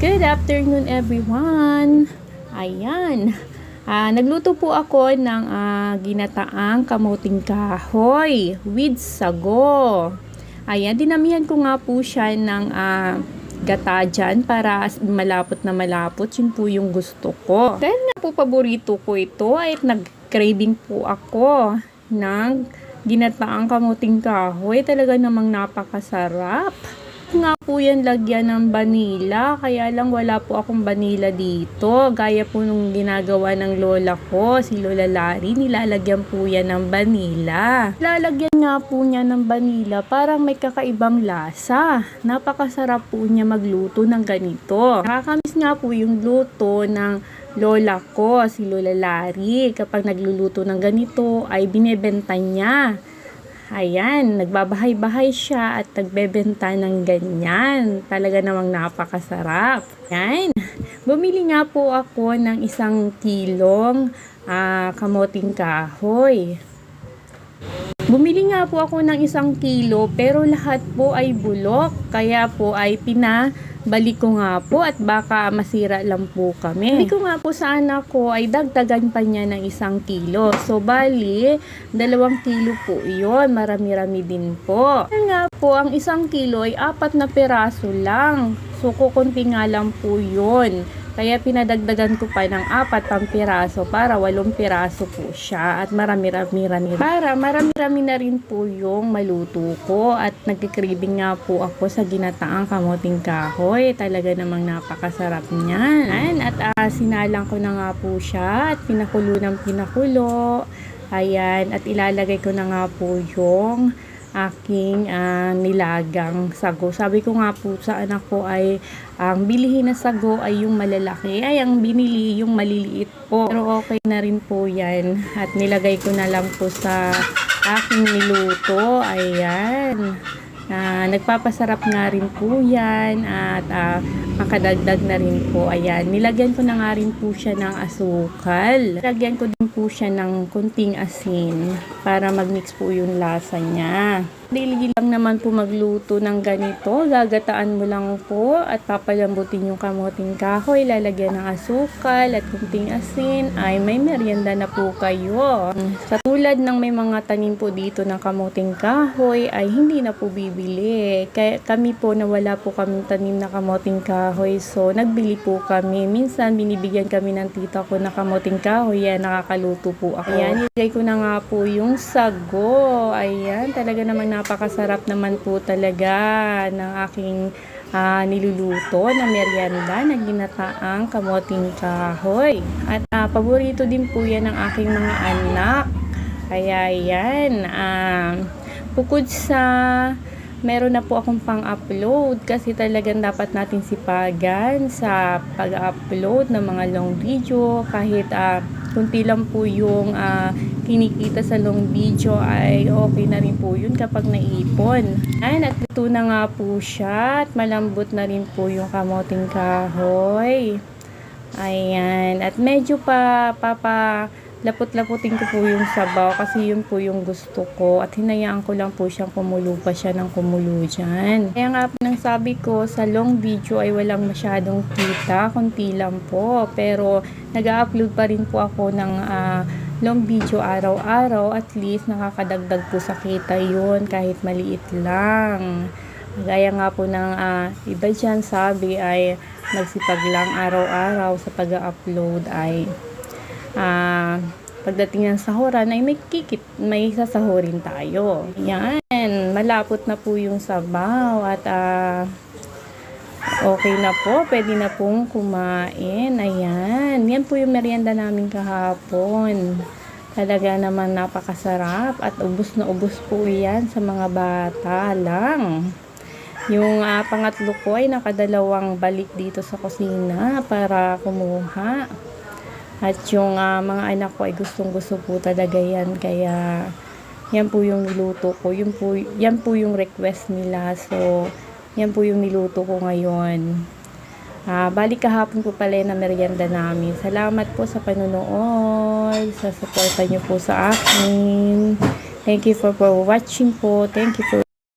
Good afternoon everyone. Ayan. Nagluto po ako ng ginataang kamuting kahoy with sago. Ayan, dinamihan ko nga po siya ng gata dyan para malapot na malapot. Yun po yung gusto ko. Dahil nga po paborito ko ito ay nag-craving po ako ng ginataang kamuting kahoy. Talaga namang napakasarap. Nga po yan lagyan ng vanilla, kaya lang wala po akong vanilla dito, gaya po nung ginagawa ng lola ko, si Lola Lari, nilalagyan po yan ng vanilla. Lalagyan nga po niya ng vanilla, parang may kakaibang lasa. Napakasarap po niya magluto ng ganito. Nakakamiss nga po yung luto ng lola ko, si Lola Lari. Kapag nagluluto ng ganito ay binebenta niya. Ayan, nagbabahay-bahay siya at nagbebenta ng ganyan. Talaga namang napakasarap. Ayan, bumili nga po ako ng 1 kilong kamuting kahoy. Bumili nga po ako ng 1 kilo pero lahat po ay bulok. Kaya po ay pinabalik ko nga po at baka masira lang po kami. Hindi ko nga po sa anak ko ay dagdagan pa niya ng 1 kilo. So bali, 2 kilo po yun. Marami-rami din po. Kaya nga po, ang 1 kilo ay 4 na peraso lang. So kukunti nga lang po yun. Kaya pinadagdagan ko pa ng 4 pang piraso para 8 piraso po siya at marami-rami para marami-rami na rin po yung maluto ko at nagki-craving nga po ako sa ginataang kamuting kahoy. Talaga namang napakasarap niyan. At sinalang ko na nga po siya at pinakulo ng pinakulo. Ayan, at ilalagay ko na nga po yung aking nilagang sago. Sabi ko nga po sa anak ko ay ang bilihin na sago ay yung malalaki. Ay, ang binili yung maliliit po. Pero okay na rin po yan. At nilagay ko na lang po sa aking niluto. Ayan. Nagpapasarap nga rin po yan. At makadagdag na rin po. Ayan. Nilagyan ko na nga rin po siya ng asukal. Nilagyan ko din po siya ng kunting asin para mag-mix po yung lasa niya. Dili lang naman po magluto ng ganito. Gagataan mo lang po at papalambutin yung kamuting kahoy. Lalagyan ng asukal at kunting asin. Ay may merienda na po kayo. Sa tulad ng may mga tanim po dito ng kamuting kahoy ay hindi na po bibili. Kaya kami po na wala po kaming tanim na kamuting kahoy. So nagbili po kami. Minsan binibigyan kami ng tita ko na kamuting kahoy. Yan, nakakaluto po ako. Ayan, nilagay ko na nga po yung sago. Ayan, talaga namang napakasarap naman po talaga ng aking niluluto na merienda na ginataang kamuting kahoy. At paborito din po yan ng aking mga anak. Kaya yan, bukod sa meron na po akong pang-upload kasi talagang dapat natin sipagan sa pag-upload ng mga long video kahit kunti lang po yung kinikita sa long video ay okay na rin po yun kapag naipon. Ayan, at luto na nga po siya at malambot na rin po yung kamuting kahoy. Ayan, at medyo lapot-laputin ko po yung sabaw kasi yun po yung gusto ko at hinayaan ko lang po siyang kumulo pa siya ng kumulo dyan. Kaya nga po nang sabi ko sa long video ay walang masyadong kita, kunti lang po, pero nag-upload pa rin po ako ng long video araw-araw, at least nakakadagdag po sa kita yun kahit maliit lang. Gaya nga po ng iba dyan sabi ay magsipag lang araw-araw sa pag-upload ay pagdating ng sahuran ay may sasahurin tayo. Yan, malapot na po yung sabaw at okay na po, pwede na pong kumain. Ayan, yan po yung merienda namin kahapon. Talaga naman napakasarap at ubos na ubos po yan sa mga bata lang. Yung pangatlo ko ay nakadalawang balik dito sa kusina para kumuha. At yung mga anak ko ay gustong-gusto po talaga yan. Kaya yan po yung niluto ko. Yan po yung request nila. So, yan po yung niluto ko ngayon. Balik kahapon po pala na merienda namin. Salamat po sa panunood. Sa suporta nyo po sa akin. Thank you for watching po. Thank you for